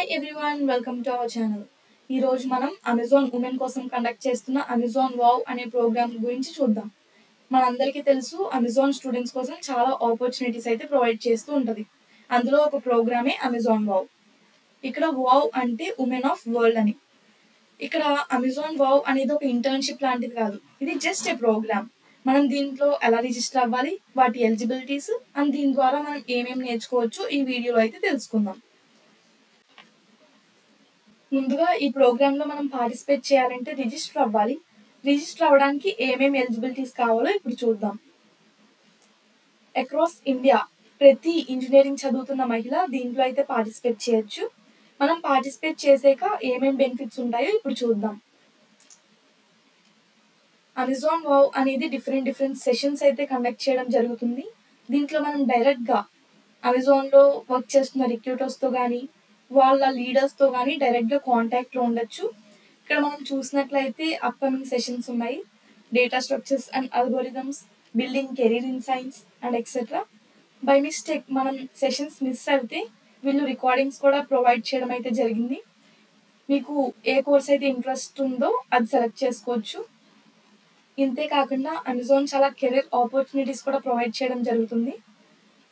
Hi everyone, welcome to our channel. ఈ రోజు మనం అమెజాన్ ఉమెన్ కోసం కండక్ట్ చేస్తున్న అమెజాన్ వావ్ అనే ప్రోగ్రామ్ గురించి చూద్దాం. మనందరికీ తెలుసు, అమెజాన్ స్టూడెంట్స్ కోసం చాలా ఆపర్చునిటీస్ అయితే ప్రొవైడ్ చేస్తూ ఉంటుంది. అందులో ఒక ప్రోగ్రామే అమెజాన్ వావ్. ఇక్కడ వావ్ అంటే ఉమెన్ ఆఫ్ వరల్డ్ అని. ఇక్కడ అమెజాన్ వావ్ అనేది ఒక ఇంటర్న్షిప్ లాంటిది కాదు, ఇది జస్ట్ ఏ ప్రోగ్రామ్. మనం దీంట్లో ఎలా రిజిస్టర్ అవ్వాలి, వాటి ఎలిజిబిలిటీస్ అండ్ దీని ద్వారా మనం ఏమేమి నేర్చుకోవచ్చు ఈ వీడియోలో అయితే తెలుసుకుందాం. ముందుగా ఈ ప్రోగ్రాంలో మనం పార్టిసిపేట్ చేయాలంటే రిజిస్టర్ అవ్వాలి. రిజిస్టర్ అవ్వడానికి ఏమేమి ఎలిజిబిలిటీస్ కావాలో ఇప్పుడు చూద్దాం. అక్రాస్ ఇండియా ప్రతి ఇంజనీరింగ్ చదువుతున్న మహిళ దీంట్లో అయితే పార్టిసిపేట్ చేయొచ్చు. మనం పార్టిసిపేట్ చేసాక ఏమేమి బెనిఫిట్స్ ఉంటాయో ఇప్పుడు చూద్దాం. అమెజాన్ వావ్ అనేది డిఫరెంట్ సెషన్స్ అయితే కండక్ట్ చేయడం జరుగుతుంది. దీంట్లో మనం డైరెక్ట్గా అమెజాన్లో వర్క్ చేస్తున్న రిక్రూటర్స్తో కానీ వాళ్ళ లీడర్స్తో కానీ డైరెక్ట్గా కాంటాక్ట్లో ఉండొచ్చు. ఇక్కడ మనం చూసినట్లయితే అప్కమింగ్ సెషన్స్ ఉన్నాయి. Data structures and algorithms, building career in science and etcetera. By mistake మనం సెషన్స్ మిస్ అయితే వీళ్ళు రికార్డింగ్స్ కూడా ప్రొవైడ్ చేయడం అయితే జరిగింది. మీకు ఏ కోర్స్ అయితే ఇంట్రెస్ట్ ఉందో అది సెలెక్ట్ చేసుకోవచ్చు. ఇంతే కాకుండా అమెజాన్ చాలా కెరీర్ ఆపర్చునిటీస్ కూడా ప్రొవైడ్ చేయడం జరుగుతుంది.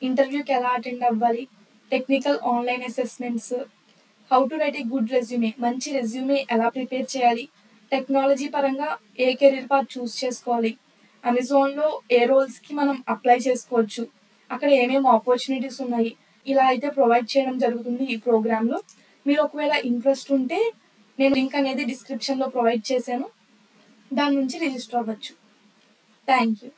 ఇంటర్వ్యూకి ఎలా అటెండ్ అవ్వాలి, technical online assessments, how to right a good resume, మంచి రెజ్యూమే ఎలా ప్రిపేర్ చేయాలి, టెక్నాలజీ పరంగా ఏ కెరీర్ పాత్ చూస్ చేసుకోవాలి, అమెజాన్లో ఏ రోల్స్కి మనం అప్లై చేసుకోవచ్చు, అక్కడ ఏమేమి ఆపర్చునిటీస్ ఉన్నాయి, ఇలా అయితే ప్రొవైడ్ చేయడం జరుగుతుంది ఈ ప్రోగ్రాంలో. మీరు ఒకవేళ ఇంట్రెస్ట్ ఉంటే నేను లింక్ అనేది డిస్క్రిప్షన్లో ప్రొవైడ్ చేశాను, దాని నుంచి రిజిస్టర్ అవ్వచ్చు. Thank you.